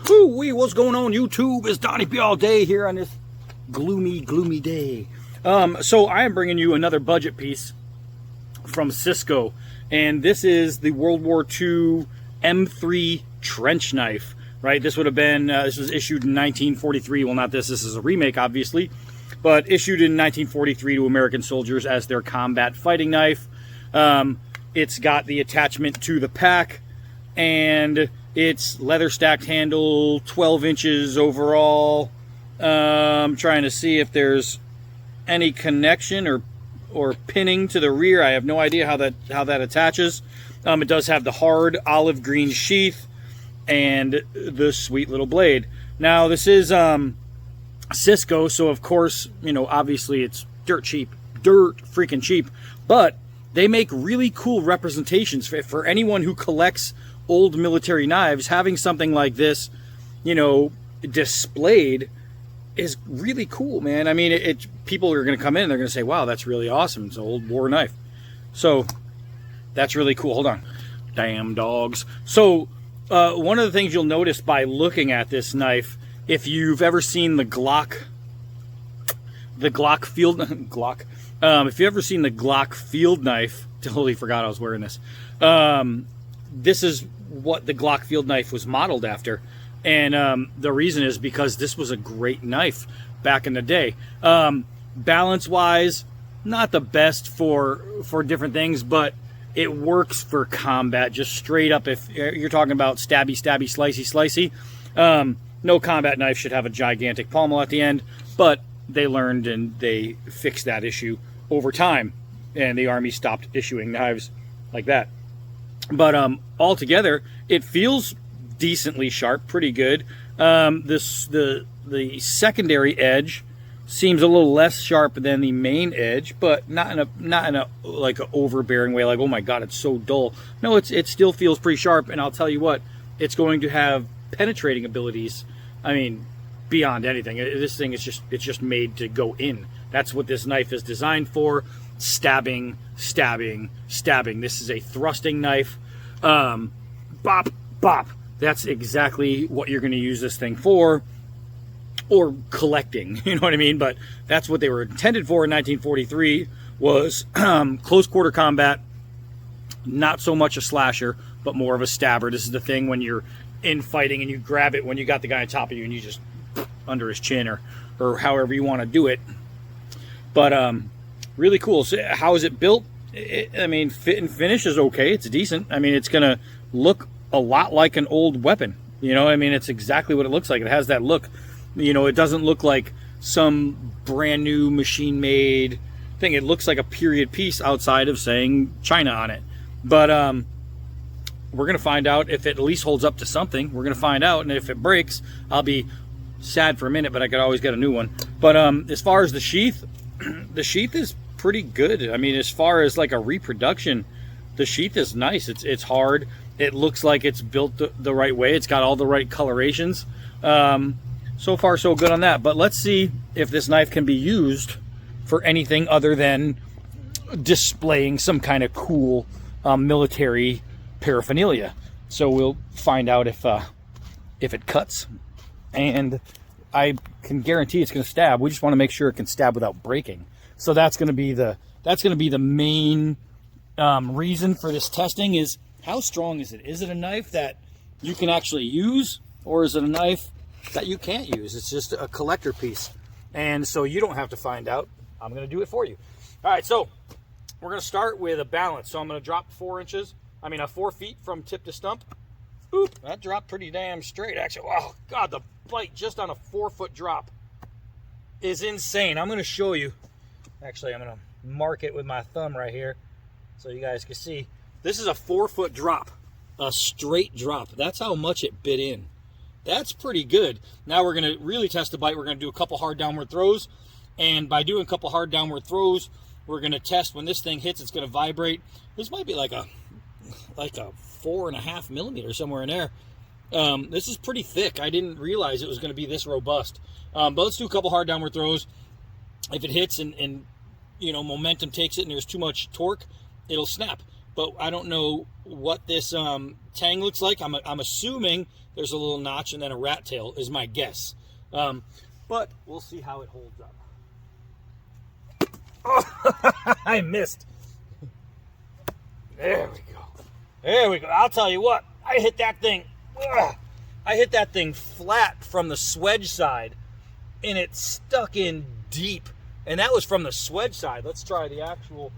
Woo-wee, what's going on YouTube? It's Donnie B all day here on this gloomy day. So I am bringing you another budget piece from Szco, and this is the World War II M3 trench knife, right? This would have been, this was issued in 1943. Well, not this is a remake, obviously, but issued in 1943 to American soldiers as their combat fighting knife. It's got the attachment to the pack, and it's leather stacked handle, 12 inches overall. I'm trying to see if there's any connection or pinning to the rear. I have no idea how that attaches. It does have the hard olive green sheath and the sweet little blade. Now this is Szco, so of course, you know, obviously it's dirt freaking cheap, but they make really cool representations for anyone who collects old military knives. Having something like this, you know, displayed is really cool, man. I mean, people are going to come in and they're going to say, wow, that's really awesome. It's an old war knife. So that's really cool. Hold on. Damn dogs. So one of the things you'll notice by looking at this knife, if you've ever seen the Glock field Glock, if you've ever seen the Glock field knife, totally forgot I was wearing this. This is what the Glock field knife was modeled after. And the reason is because this was a great knife back in the day. Balance-wise, not the best for different things, but it works for combat, just straight up. If you're talking about stabby, slicey, no combat knife should have a gigantic pommel at the end, but they learned and they fixed that issue over time, and the Army stopped issuing knives like that. But altogether, it feels decently sharp, pretty good. The secondary edge seems a little less sharp than the main edge, but not in a like an overbearing way, like, oh my god, it's so dull. No, it still feels pretty sharp, and I'll tell you what, it's going to have penetrating abilities. I mean, beyond anything. This thing is just made to go in. That's what this knife is designed for. Stabbing. This is a thrusting knife. Bop. That's exactly what you're going to use this thing for, or collecting, you know what I mean? But that's what they were intended for in 1943, was close quarter combat, not so much a slasher, but more of a stabber. This is the thing when you're in fighting and you grab it when you got the guy on top of you and you just under his chin, or however you want to do it. But really cool. So how is it built? I mean, fit and finish is okay. It's decent. I mean, it's going to look a lot like an old weapon. You know, I mean, it's exactly what it looks like. It has that look. You know, it doesn't look like some brand new machine-made thing. It looks like a period piece outside of saying China on it. But we're going to find out if it at least holds up to something. We're going to find out, and if it breaks, I'll be sad for a minute, but I could always get a new one. But as far as the sheath is pretty good. I mean, as far as like a reproduction, the sheath is nice. It's hard. It looks like it's built the right way. It's got all the right colorations. So far, so good on that. But let's see if this knife can be used for anything other than displaying some kind of cool military paraphernalia. So we'll find out if it cuts, and I can guarantee it's going to stab. We just want to make sure it can stab without breaking. So that's going to be the main reason for this testing, is how strong is it? Is it a knife that you can actually use, or is it a knife that you can't use? It's just a collector piece. And so you don't have to find out. I'm going to do it for you. All right, so we're going to start with a balance. So I'm going to drop 4 feet from tip to stump. Oop, that dropped pretty damn straight, actually. Oh, God, the bite just on a 4-foot drop is insane. I'm going to show you. Actually, I'm going to mark it with my thumb right here so you guys can see. This is a 4-foot drop, a straight drop. That's how much it bit in. That's pretty good. Now we're going to really test the bite. We're going to do a couple hard downward throws. And by doing a couple hard downward throws, we're going to test when this thing hits, it's going to vibrate. This might be like a 4.5 millimeter, somewhere in there. This is pretty thick. I didn't realize it was going to be this robust. But let's do a couple hard downward throws. If it hits and you know, momentum takes it and there's too much torque, it'll snap. but I don't know what this tang looks like. I'm assuming there's a little notch and then a rat tail is my guess. But we'll see how it holds up. Oh, I missed. There we go. There we go. I'll tell you what, I hit that thing. I hit that thing flat from the swedge side, and it stuck in deep. And that was from the swedge side. Let's try the actual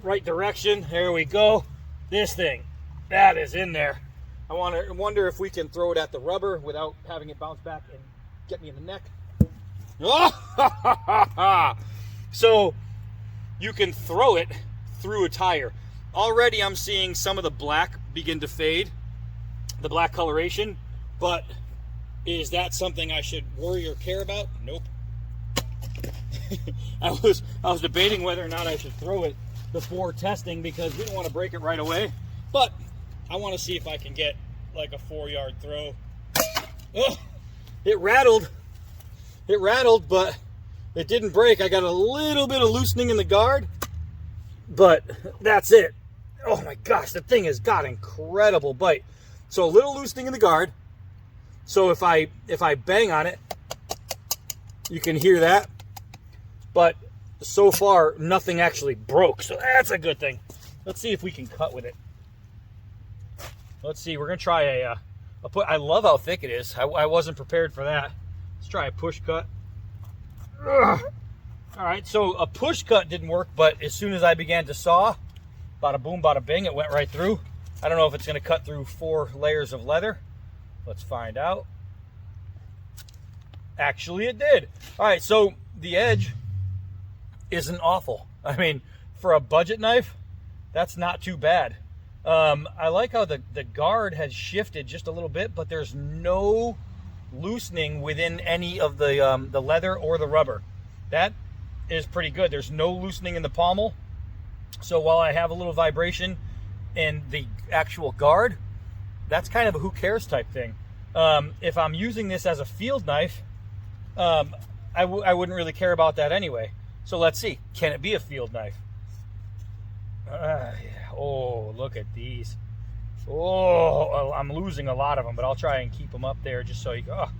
right direction. There we go. This thing, that is in there. I wonder if we can throw it at the rubber without having it bounce back and get me in the neck. Oh! So you can throw it through a tire. Already I'm seeing some of the black begin to fade, the black coloration, but is that something I should worry or care about? Nope. I was debating whether or not I should throw it before testing because we don't want to break it right away, but I want to see if I can get like a 4-yard throw. Oh, it rattled, but it didn't break. I got a little bit of loosening in the guard, but that's it. Oh my gosh, the thing has got incredible bite. So a little loosening in the guard. So if I bang on it, you can hear that. But so far, nothing actually broke. So that's a good thing. Let's see if we can cut with it. Let's see. We're going to try a I love how thick it is. I wasn't prepared for that. Let's try a push cut. Ugh. All right, so a push cut didn't work, but as soon as I began to saw, bada boom, bada bing, it went right through. I don't know if it's going to cut through 4 layers of leather. Let's find out. Actually, it did. All right, so the edge isn't awful. I mean, for a budget knife, that's not too bad. I like how the guard has shifted just a little bit, but there's no loosening within any of the leather or the rubber. That is pretty good. There's no loosening in the pommel. So while I have a little vibration in the actual guard, that's kind of a who cares type thing. If I'm using this as a field knife, I wouldn't really care about that anyway. So let's see. Can it be a field knife? Yeah. Oh, look at these. Oh, I'm losing a lot of them, but I'll try and keep them up there just so you go. Oh,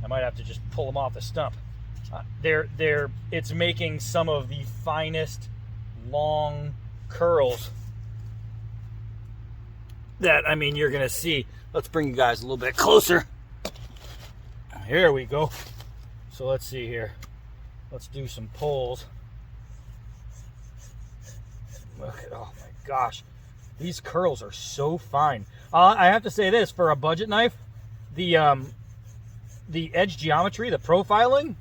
I might have to just pull them off the stump. It's making some of the finest long curls that, I mean, you're going to see. Let's bring you guys a little bit closer. Here we go. So let's see here. Let's do some pulls. Look at, oh my gosh. These curls are so fine. I have to say this, for a budget knife, the edge geometry, the profiling,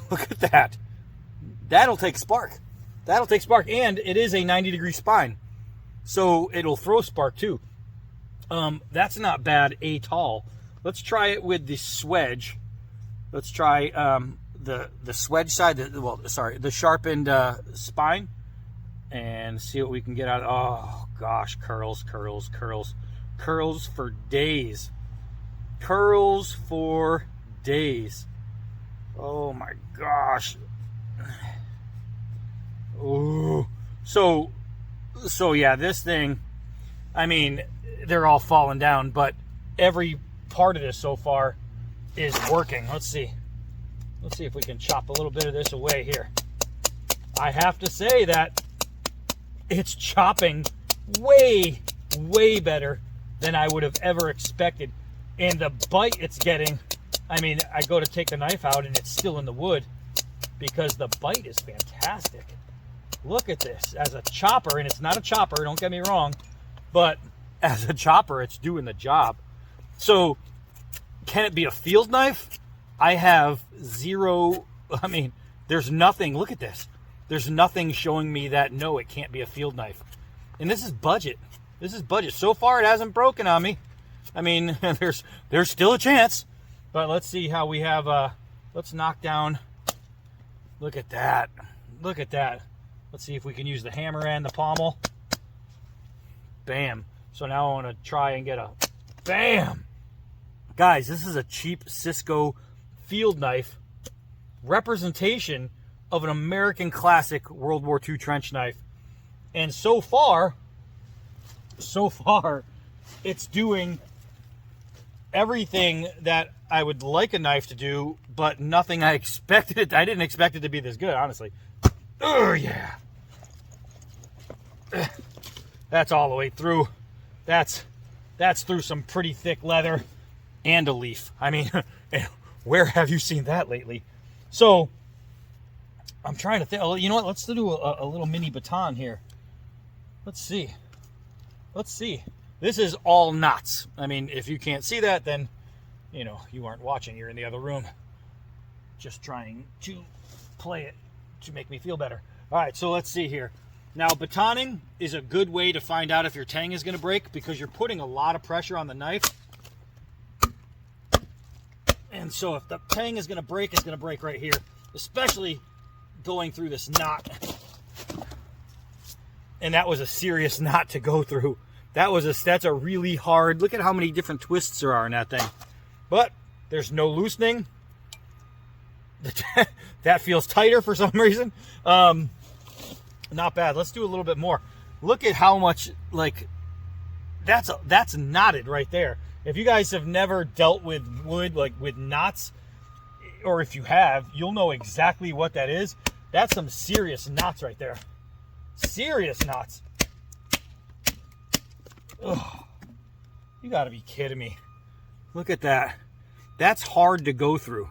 look at that. That'll take spark. That'll take spark, and it is a 90-degree spine. So it'll throw spark too. That's not bad at all. Let's try it with the swedge. Let's try the swedge side, the sharpened spine, and see what we can get out. Oh gosh, curls, curls, curls, curls for days. Curls for days. Oh my gosh. Ooh. So yeah, this thing, I mean, they're all falling down, but every part of this so far is working. Let's see if we can chop a little bit of this away here. I have to say that it's chopping way better than I would have ever expected. And the bite it's getting, I mean, I go to take the knife out and it's still in the wood because the bite is fantastic. Look at this. As a chopper, and it's not a chopper, don't get me wrong, but as a chopper, it's doing the job. So, can it be a field knife? I have zero, I mean, there's nothing, look at this. There's nothing showing me that, no, it can't be a field knife. And this is budget. This is budget. So far, it hasn't broken on me. I mean, there's still a chance. But let's see how we have, let's knock down, look at that. Look at that. Let's see if we can use the hammer and the pommel. Bam. So now I want to try and get a bam. Guys, this is a cheap Szco field knife representation of an American classic World War II trench knife. And so far, it's doing everything that I would like a knife to do, but nothing I expected it. I didn't expect it to be this good, honestly. Oh yeah. That's all the way through. That's through some pretty thick leather and a leaf. I mean, where have you seen that lately? So I'm trying to think. You know what? Let's do a little mini baton here. Let's see. This is all knots. I mean, if you can't see that, then, you know, you aren't watching. You're in the other room. Just trying to play it to make me feel better. All right, so let's see here. Now, batoning is a good way to find out if your tang is going to break, because you're putting a lot of pressure on the knife. And so if the tang is going to break, it's going to break right here, especially going through this knot. And that was a serious knot to go through. That's a really hard, look at how many different twists there are in that thing. But there's no loosening. That feels tighter for some reason. Not bad. Let's do a little bit more. Look at how much, like, that's knotted right there. If you guys have never dealt with wood, like with knots, or if you have, you'll know exactly what that is. That's some serious knots right there. Serious knots. Ugh. You gotta be kidding me. Look at that. That's hard to go through.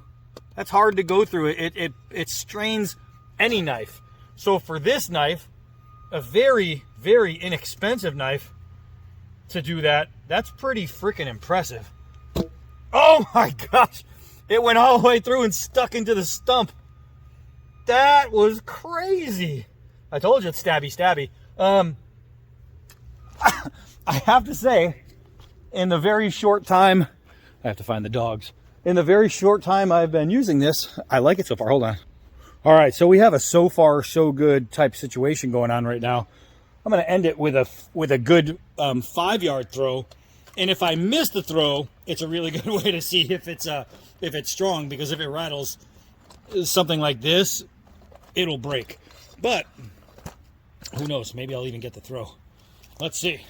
That's hard to go through. It strains any knife. So for this knife, a very, very inexpensive knife, to do that, that's pretty freaking impressive. Oh my gosh. It went all the way through and stuck into the stump. That was crazy. I told you it's stabby. I have to say, in the very short time, I have to find the dogs. In the very short time I've been using this, I like it so far. Hold on. All right, so we have a so far so good type situation going on right now. I'm going to end it with a good 5-yard throw, and if I miss the throw, it's a really good way to see if it's strong, because if it rattles something like this, it'll break. But who knows? Maybe I'll even get the throw. Let's see.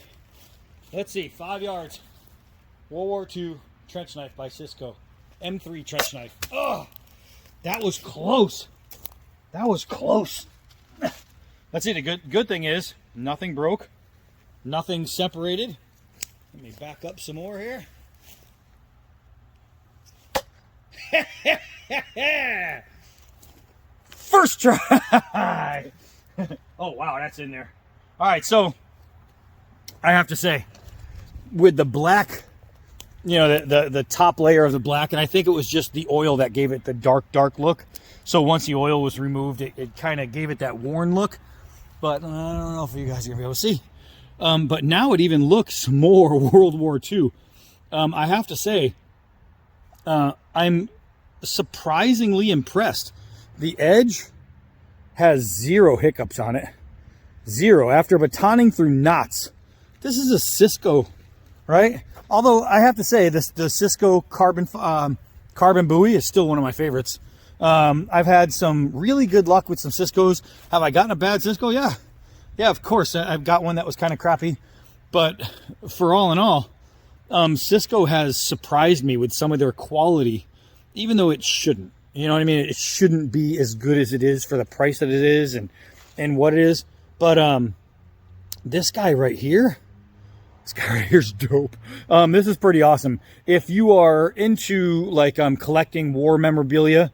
5 yards. World War II trench knife by Szco. M3 trench knife. Oh, that was close. Let's see. The good thing is nothing broke, nothing separated. Let me back up some more here. First try. Oh wow, that's in there. All right, so I have to say, with the black, you know, the top layer of the black, and I think it was just the oil that gave it the dark look. So once the oil was removed, it kind of gave it that worn look. But I don't know if you guys are going to be able to see. But now it even looks more World War II. I have to say, I'm surprisingly impressed. The edge has 0 hiccups on it. 0. After batoning through knots. This is a Szco, right? Although I have to say, the Szco carbon buoy is still one of my favorites. I've had some really good luck with some Szcos. Have I gotten a bad Szco? Yeah, of course. I've got one that was kind of crappy. But for all in all, Szco has surprised me with some of their quality, even though it shouldn't. You know what I mean? It shouldn't be as good as it is for the price that it is and what it is. But this guy right here, is dope. This is pretty awesome. If you are into like collecting war memorabilia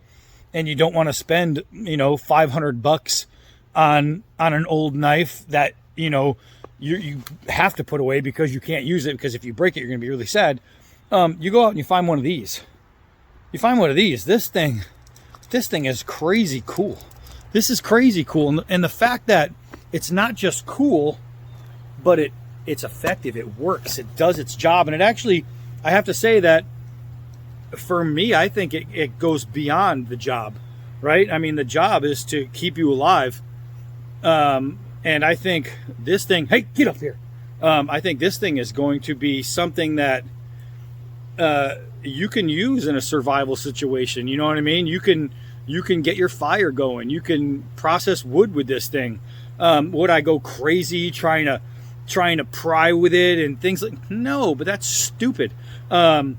and you don't want to spend, you know, $500 on an old knife that, you know, you have to put away because you can't use it, because if you break it, you're going to be really sad. You go out and you find one of these. This thing is crazy cool. This is crazy cool. And the fact that it's not just cool, but it's effective. It works. It does its job. And it actually, I have to say that for me, I think it goes beyond the job, right? I mean, the job is to keep you alive. And I think this thing, hey, get up here. I think this thing is going to be something that you can use in a survival situation. You know what I mean? You can get your fire going. You can process wood with this thing. Would I go crazy trying to pry with it and things like? No, but that's stupid. But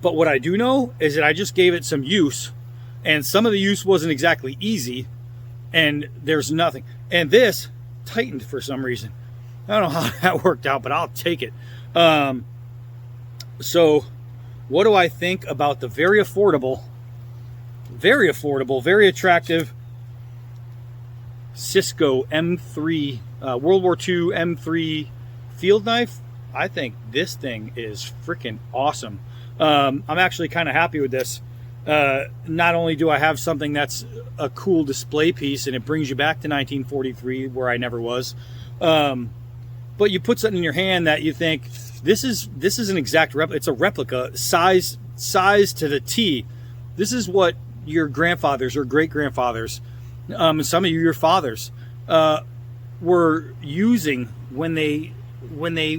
what I do know is that I just gave it some use, and some of the use wasn't exactly easy, and there's nothing. And this tightened for some reason. I don't know how that worked out, but I'll take it. So what do I think about the very affordable, very attractive Szco M3, World War II M3 field knife? I think this thing is freaking awesome. I'm actually kind of happy with this. Not only do I have something that's a cool display piece and it brings you back to 1943 where I never was, but you put something in your hand that you think this is an exact replica. It's a replica, size to the T. This is what your grandfathers or great grandfathers, and some of you your fathers, were using when they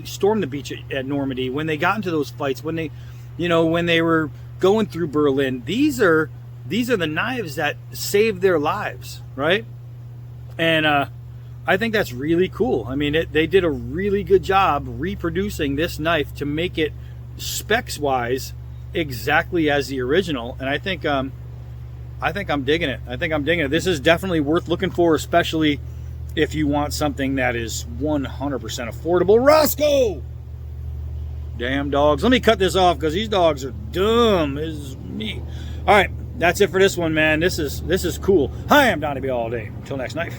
stormed the beach at Normandy, when they got into those fights, when they were going through Berlin. These are the knives that saved their lives, right? And I think that's really cool. I mean, they did a really good job reproducing this knife to make it specs wise exactly as the original. And I think I'm digging it. This is definitely worth looking for, especially if you want something that is 100% affordable. Roscoe! Damn dogs. Let me cut this off because these dogs are dumb as me. All right, that's it for this one, man. This is cool. Hi, I'm Donnie B all day. Until next knife.